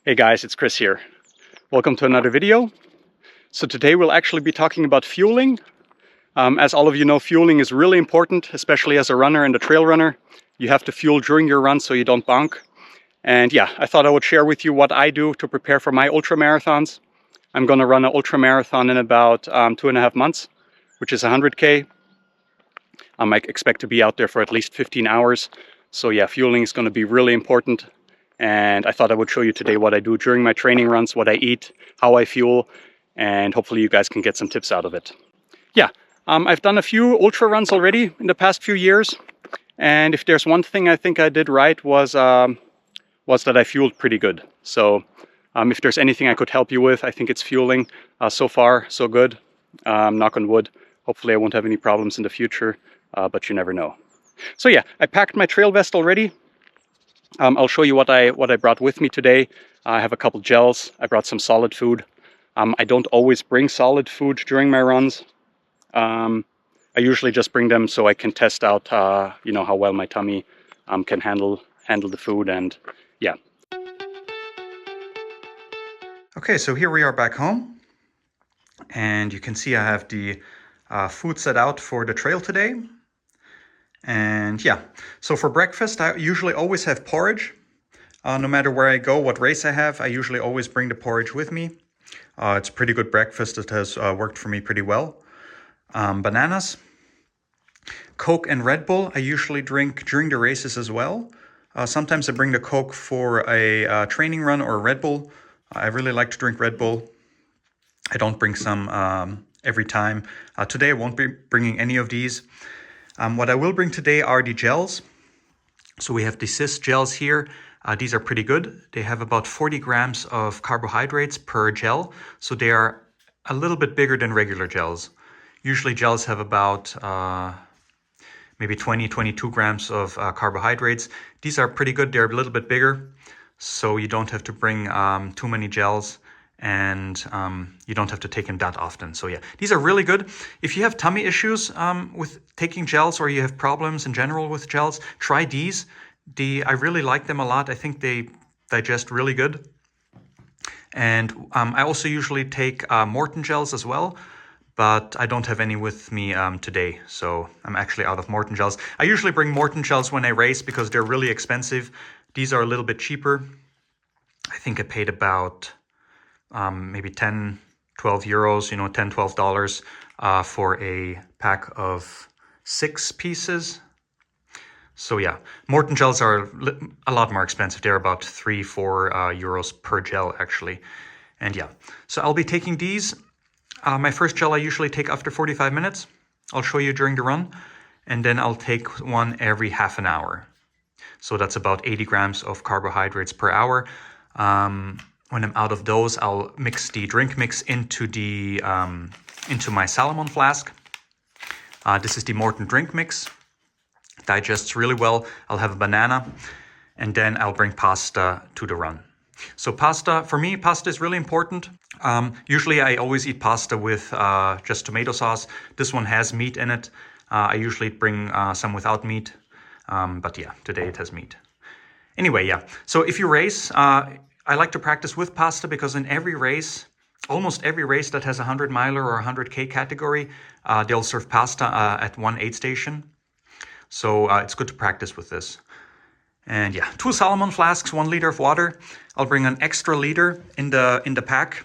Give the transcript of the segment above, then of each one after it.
Hey guys, it's Chris here. Welcome to another video. So today we'll actually be talking about fueling. As all of you know, fueling is really important, especially as a runner and a trail runner. You have to fuel during your run so you don't bonk. And yeah, I thought I would share with you what I do to prepare for my ultra marathons. I'm going to run an ultra marathon in about 2.5 months, which is 100K. I expect to be out there for at least 15 hours. So yeah, fueling is going to be really important. And I thought I would show you today what I do during my training runs, what I eat, how I fuel, and hopefully you guys can get some tips out of it. Yeah, I've done a few ultra runs already in the past few years. And if there's one thing I think I did right was that I fueled pretty good. So if there's anything I could help you with, I think it's fueling. So far, so good. Knock on wood. Hopefully I won't have any problems in the future, but you never know. So yeah, I packed my trail vest already. I'll show you what I brought with me today. I have a couple gels. I brought some solid food. I don't always bring solid food during my runs. I usually just bring them so I can test out, how well my tummy can handle the food, and yeah. Okay, so here we are back home, and you can see I have the food set out for the trail today. And yeah, so for breakfast, I usually always have porridge. No matter where I go, what race I have, I usually always bring the porridge with me. It's a pretty good breakfast. It has worked for me pretty well. Bananas, Coke and Red Bull I usually drink during the races as well. Sometimes I bring the Coke for a training run or a Red Bull. I really like to drink Red Bull. I don't bring some every time. Today I won't be bringing any of these. What I will bring today are the gels. So we have the CIS gels here. These are pretty good. They have about 40 grams of carbohydrates per gel. So they are a little bit bigger than regular gels. Usually gels have about maybe 22 grams of carbohydrates. These are pretty good. They're a little bit bigger. So you don't have to bring too many gels, and you don't have to take them that often. So yeah, these are really good. If you have tummy issues with taking gels, or you have problems in general with gels, try these. I really like them a lot. I think they digest really good. And I also usually take Morton gels as well, but I don't have any with me today. So I'm actually out of Morton gels. I usually bring Morton gels when I race because they're really expensive. These are a little bit cheaper. I think I paid about maybe 10, 12 euros, $10, $12 for a pack of 6 pieces. So yeah, Morton gels are a lot more expensive. They're about 3, 4 euros per gel actually. And yeah, so I'll be taking these. My first gel I usually take after 45 minutes. I'll show you during the run. And then I'll take one every half an hour. So that's about 80 grams of carbohydrates per hour. When I'm out of those, I'll mix the drink mix into my Salomon flask. This is the Morton drink mix. Digests really well. I'll have a banana, and then I'll bring pasta to the run. So pasta, for me, pasta is really important. Usually I always eat pasta with just tomato sauce. This one has meat in it. I usually bring some without meat, but yeah, today it has meat. Anyway, yeah, so if you race, I like to practice with pasta because in every race, almost every race that has a 100 miler or 100K category, they'll serve pasta at one aid station. So it's good to practice with this. And yeah, 2 Salomon flasks, 1 liter of water. I'll bring an extra liter in the pack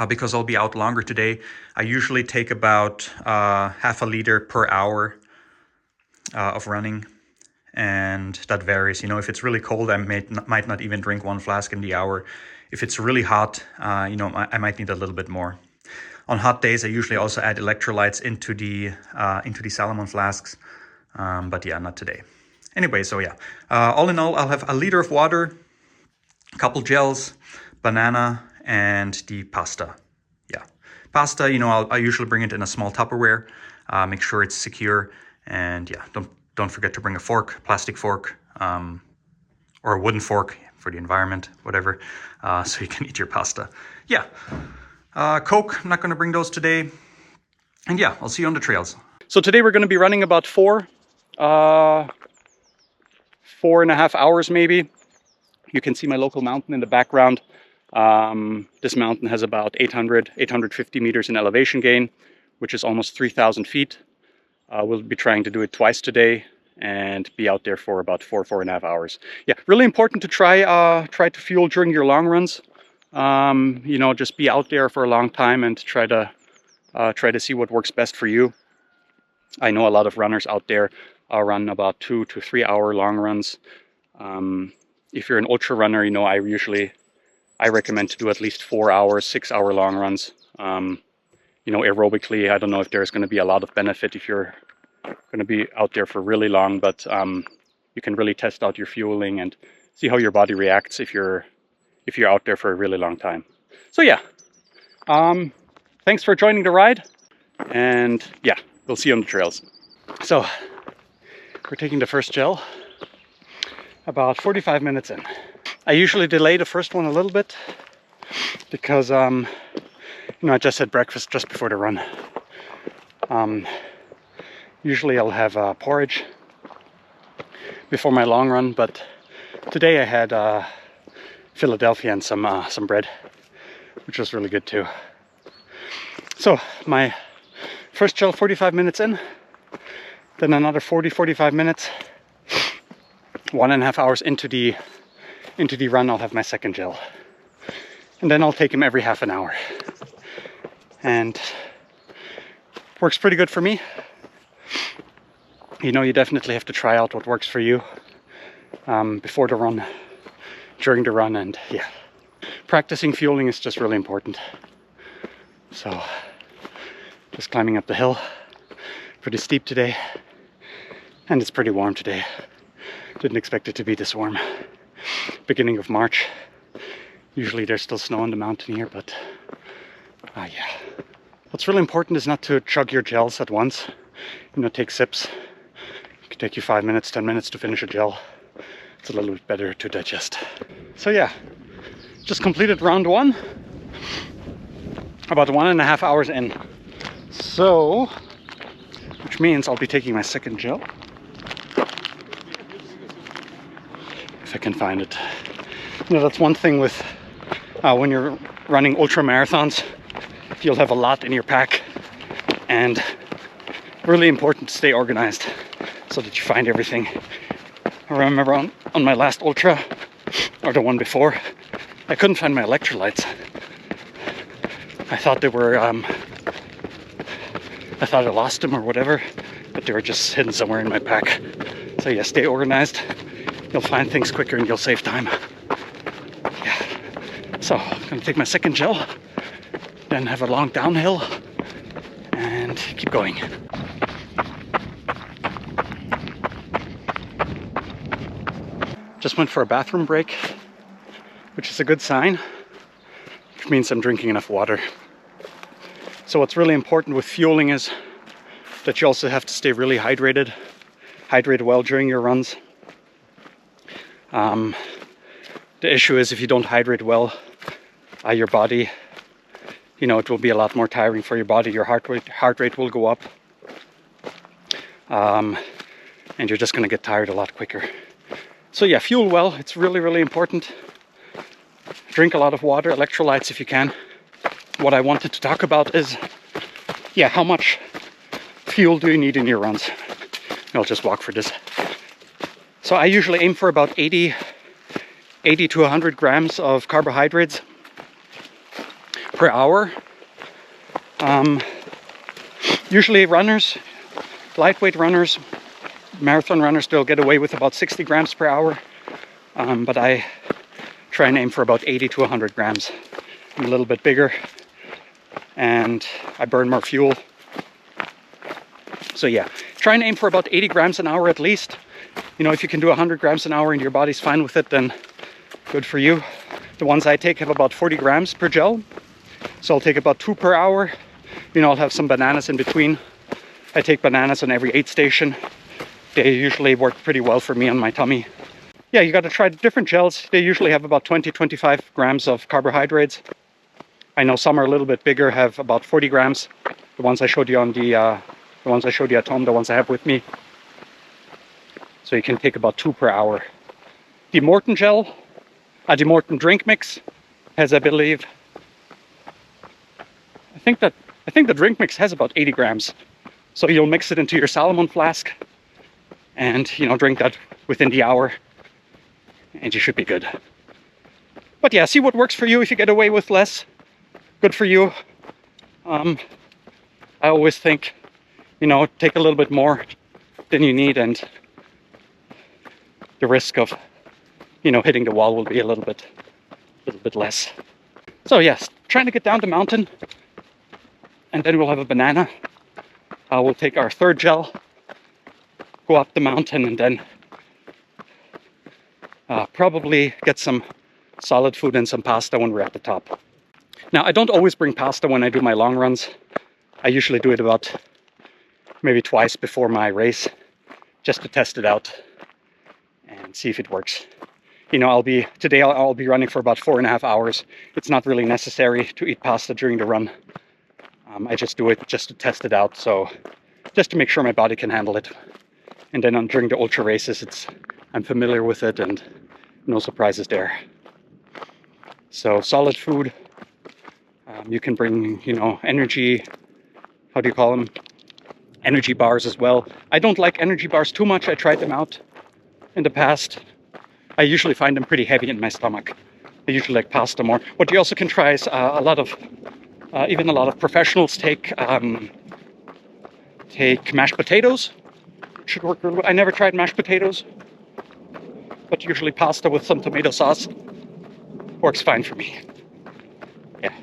because I'll be out longer today. I usually take about half a liter per hour of running. And that varies. If it's really cold, I might not even drink 1 flask in the hour. If it's really hot, I might need a little bit more. On hot days, I usually also add electrolytes into the Salomon flasks, but yeah, not today. Anyway, so yeah, all in all, I'll have a liter of water, a couple gels, banana, and the pasta. Yeah, pasta. I usually bring it in a small Tupperware. Make sure it's secure, and yeah, don't forget to bring a fork, plastic fork, or a wooden fork for the environment, whatever, so you can eat your pasta. Yeah, Coke, I'm not going to bring those today. And yeah, I'll see you on the trails. So today we're going to be running about 4.5 hours maybe. You can see my local mountain in the background. This mountain has about 850 meters in elevation gain, which is almost 3,000 feet. We'll be trying to do it twice today and be out there for about 4.5 hours. Yeah, really important to try to fuel during your long runs. You know, just be out there for a long time and try to see what works best for you. I know a lot of runners out there run about 2 to 3 hour long runs. If you're an ultra runner, you know, I recommend to do at least 4 hours, 6 hour long runs. You know, aerobically, I don't know if there's going to be a lot of benefit if you're going to be out there for really long, but you can really test out your fueling and see how your body reacts if you're out there for a really long time. So yeah, thanks for joining the ride, and yeah, we'll see you on the trails. So we're taking the first gel about 45 minutes in. I usually delay the first one a little bit because you know, I just had breakfast just before the run. Usually I'll have porridge before my long run, but today I had Philadelphia and some bread, which was really good too. So my first gel 45 minutes in, then another 45 minutes, 1.5 hours into the run, I'll have my second gel, and then I'll take him every half an hour, and works pretty good for me. You know, you definitely have to try out what works for you before the run, during the run, and yeah, practicing fueling is just really important. So just climbing up the hill, pretty steep today, and it's pretty warm today. Didn't expect it to be this warm. Beginning of March. Usually there's still snow on the mountain here, but yeah. What's really important is not to chug your gels at once. You know, take sips. It can take you 5 minutes, 10 minutes to finish a gel. It's a little bit better to digest. So yeah, just completed round 1. About 1.5 hours in. So, which means I'll be taking my second gel. If I can find it. You know, that's one thing with when you're running ultra marathons, you'll have a lot in your pack, and really important to stay organized so that you find everything. I remember on my last ultra, or the one before, I couldn't find my electrolytes. I thought they were, I thought I lost them or whatever, but they were just hidden somewhere in my pack. So yeah, stay organized. You'll find things quicker and you'll save time. Yeah. So I'm gonna take my second gel, then have a long downhill, and keep going. Just went for a bathroom break, which is a good sign, which means I'm drinking enough water. So what's really important with fueling is that you also have to stay really hydrated. Hydrate well during your runs. The issue is if you don't hydrate well, your body, you know, it will be a lot more tiring for your body. Your heart rate will go up, and you're just going to get tired a lot quicker. So yeah, fuel well. It's really, really important. Drink a lot of water, electrolytes if you can. What I wanted to talk about is, yeah, how much fuel do you need in your runs? I'll just walk for this. So I usually aim for about 80 to 100 grams of carbohydrates per hour. Usually runners, lightweight runners, marathon runners, they'll get away with about 60 grams per hour. But I try and aim for about 80 to 100 grams. I'm a little bit bigger and I burn more fuel. So yeah, try and aim for about 80 grams an hour at least. You know, if you can do 100 grams an hour and your body's fine with it, then good for you. The ones I take have about 40 grams per gel. So I'll take about 2 per hour. You know, I'll have some bananas in between. I take bananas on every aid station. They usually work pretty well for me on my tummy. Yeah, you got to try different gels. They usually have about 20-25 grams of carbohydrates. I know some are a little bit bigger, have about 40 grams. The ones I showed you on the ones I showed you at home, the ones I have with me. So you can take about 2 per hour. The Morton gel Adi Morton drink mix has, I believe, I think the drink mix has about 80 grams. So you'll mix it into your Salomon flask and, you know, drink that within the hour and you should be good. But yeah, see what works for you. If you get away with less, good for you. I always think, you know, take a little bit more than you need and the risk of, you know, hitting the wall will be a little bit less. So yes, trying to get down the mountain and then we'll have a banana. We'll take our third gel, go up the mountain and then probably get some solid food and some pasta when we're at the top. Now, I don't always bring pasta when I do my long runs. I usually do it about maybe twice before my race, just to test it out and see if it works. You know, today I'll be running for about 4.5 hours. It's not really necessary to eat pasta during the run. I just do it just to test it out, so just to make sure my body can handle it. And then during the ultra races, I'm familiar with it and no surprises there. So solid food. You can bring, you know, energy, how do you call them? Energy bars as well. I don't like energy bars too much. I tried them out in the past. I usually find them pretty heavy in my stomach. I usually like pasta more. What you also can try is even a lot of professionals take mashed potatoes. Should work really well. I never tried mashed potatoes, but usually pasta with some tomato sauce works fine for me. Yeah,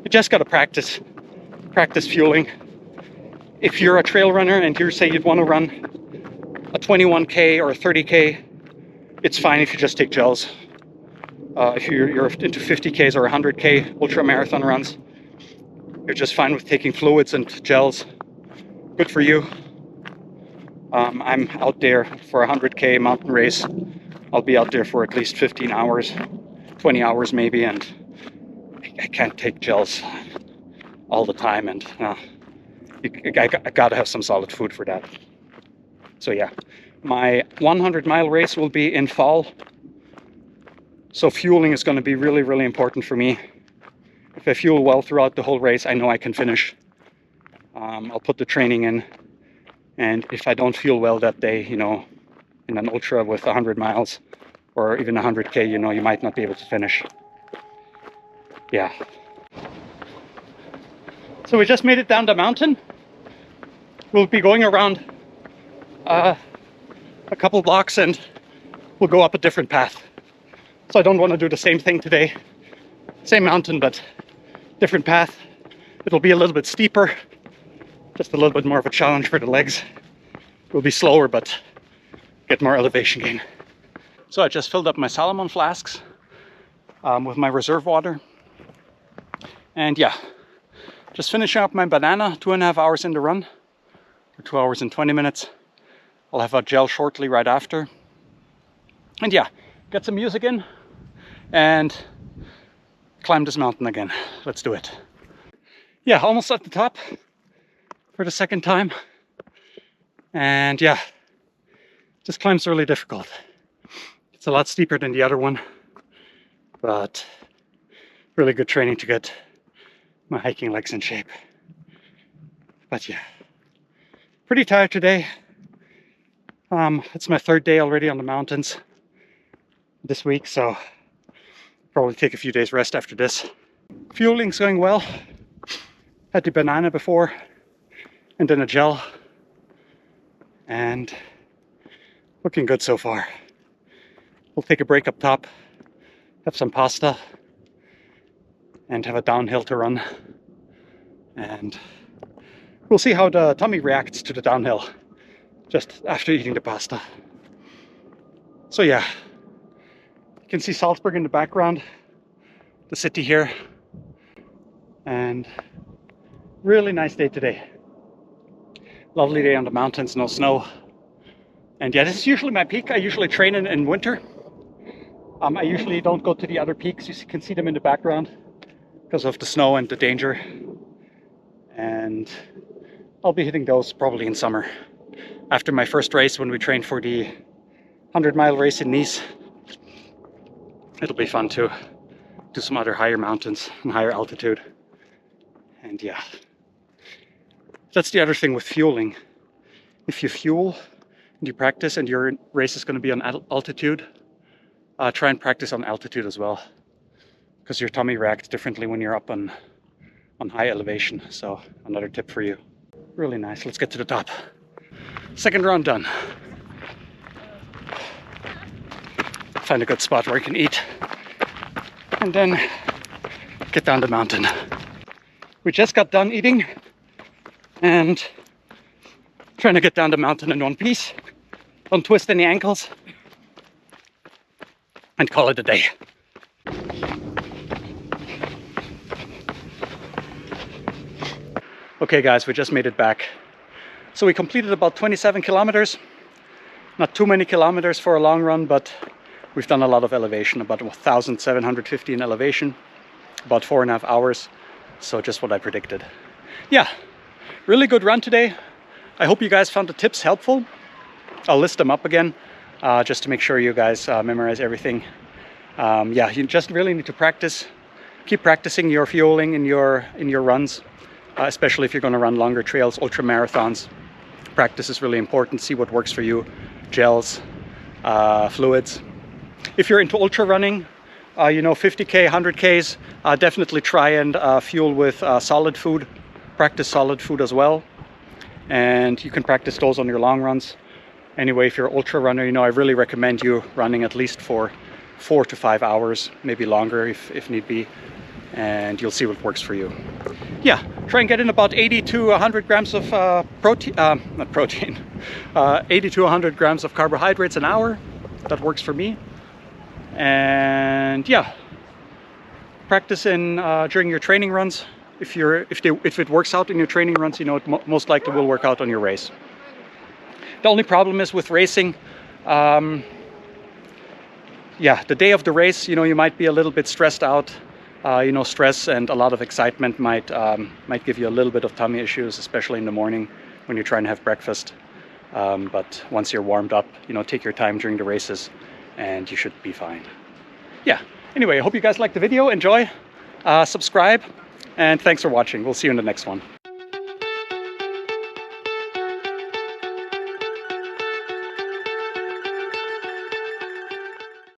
you just gotta practice fueling. If you're a trail runner and you say you'd want to run a 21K or a 30K, it's fine if you just take gels. If you're into 50Ks or 100K ultra marathon runs, you're just fine with taking fluids and gels. Good for you. I'm out there for a 100K mountain race. I'll be out there for at least 15 hours, 20 hours maybe, and I can't take gels all the time, and I gotta have some solid food for that. So yeah, my 100-mile race will be in fall. So fueling is going to be really, really important for me. If I fuel well throughout the whole race, I know I can finish. I'll put the training in. And if I don't fuel well that day, you know, in an ultra with 100 miles or even 100K, you know, you might not be able to finish. Yeah. So we just made it down the mountain. We'll be going around a couple blocks and we'll go up a different path. So I don't want to do the same thing today. Same mountain, but different path. It'll be a little bit steeper, just a little bit more of a challenge for the legs. We'll be slower, but get more elevation gain. So I just filled up my Salomon flasks with my reserve water. And yeah, just finishing up my banana, 2.5 hours in the run, or 2 hours and 20 minutes. I'll have a gel shortly right after. And yeah, get some music in and climb this mountain again. Let's do it. Yeah, almost at the top for the second time. And yeah, this climb's really difficult. It's a lot steeper than the other one, but really good training to get my hiking legs in shape. But yeah, pretty tired today. It's my third day already on the mountains this week, so probably take a few days rest after this. Fueling's going well. Had the banana before and then a gel, and looking good so far. We'll take a break up top, have some pasta, and have a downhill to run. And we'll see how the tummy reacts to the downhill just after eating the pasta. So yeah, you can see Salzburg in the background, the city here, and really nice day today. Lovely day on the mountains, no snow. And yeah, this is usually my peak. I usually train in winter. I usually don't go to the other peaks. You can see them in the background because of the snow and the danger. And I'll be hitting those probably in summer. After my first race, when we trained for the 100-mile race in Nice. it'll be fun to do some other higher mountains and higher altitude. And yeah, that's the other thing with fueling. If you fuel and you practice and your race is going to be on altitude, try and practice on altitude as well, because your tummy reacts differently when you're up on high elevation. So another tip for you. Really nice. Let's get to the top. Second round done. Find a good spot where you can eat and then get down the mountain. We just got done eating and trying to get down the mountain in one piece. Don't twist any ankles and call it a day. Okay guys, we just made it back. So we completed about 27 kilometers. Not too many kilometers for a long run, but we've done a lot of elevation, about 1,750 in elevation, about 4.5 hours. So just what I predicted. Yeah, really good run today. I hope you guys found the tips helpful. I'll list them up again, just to make sure you guys memorize everything. Yeah, you just really need to practice. Keep practicing your fueling in your runs. Especially if you're going to run longer trails, ultra marathons. Practice is really important. See what works for you. Gels, fluids. If you're into ultra running, 50K, 100Ks, definitely try and fuel with solid food. Practice solid food as well. And you can practice those on your long runs. Anyway, if you're an ultra runner, I really recommend you running at least for 4 to 5 hours, maybe longer if need be. And you'll see what works for you. Yeah, try and get in about 80 to 100 grams of protein, 80 to 100 grams of carbohydrates an hour. That works for me. And yeah, practice during your training runs. If it works out in your training runs, it most likely will work out on your race. The only problem is with racing, yeah, the day of the race, you might be a little bit stressed out. Stress and a lot of excitement might give you a little bit of tummy issues, especially in the morning when you're trying to have breakfast. But once you're warmed up, take your time during the races and you should be fine. Yeah, anyway, I hope you guys liked the video. Enjoy, subscribe, and thanks for watching. We'll see you in the next one.